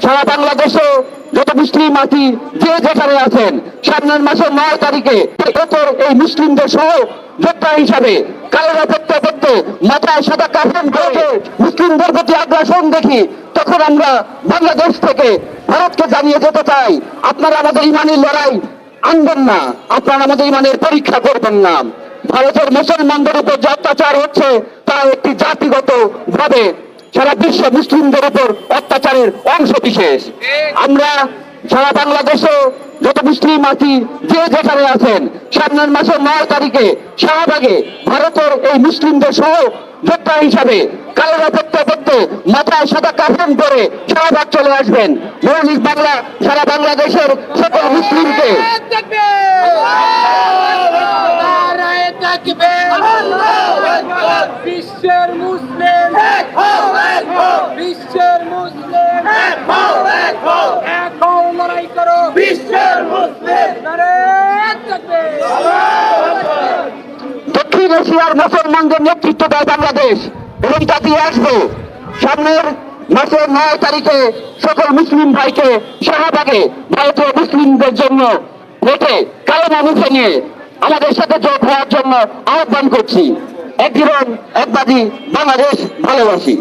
সারা বাংলাদেশে যত মুসলিম আছি যে যেখানে আছেন, সামনের মাসের 9 তারিখে এই মুসলিমদের সহ যোদ্ধা হিসাবে কালেরা পড়তে পড়তে মাথায় সাদা কাফন করে মুসলিমদের প্রতি আগ্রাসন দেখি, তখন আমরা বাংলাদেশ থেকে ভারতকে জানিয়ে যেতে চাই, আপনারা আমাদের ইমানের লড়াই আনবেন না, আপনারা আমাদের ইমানের পরীক্ষা করবেন না। ভারতের মুসলমানদের উপর যে অত্যাচার হচ্ছে তা একটি জাতিগত ভাবে সারা বিশ্ব মুসলিমদের উপর অত্যাচারের অংশ বিশেষ। আমরা সারা বাংলাদেশে যত মুসলিম আছি যে যেখানে আছেন, সামনের মাসের 9 তারিখে শাহবাগে ভারতের এই মুসলিমদের সহ যোদ্ধা হিসাবে কালেরা পড়তে পড়তে মাথায় সাদা কাফন পরে শাহবাগ চলে আসবেন। মৌলিক বাংলা সারা বাংলাদেশের সকল মুসলিমকে বিশ্বের মুসলিম বিশ্বের মুসলিম এখন লড়াই করো বিশ্বের মুসলিম। দক্ষিণ এশিয়ার মুসলমানদের নেতৃত্ব দেয় বাংলাদেশ এবং তা দিয়ে আসবো। সামনের মাসের 9 তারিখে সকল মুসলিম ভাইকে শাহবাগে ভারতীয় মুসলিমদের জন্য রেখে কালেমা মুখে নিয়ে আমাদের সাথে যোগ হওয়ার জন্য আহ্বান করছি। এক জীবন এক বাজি, বাংলাদেশ ভালোবাসি।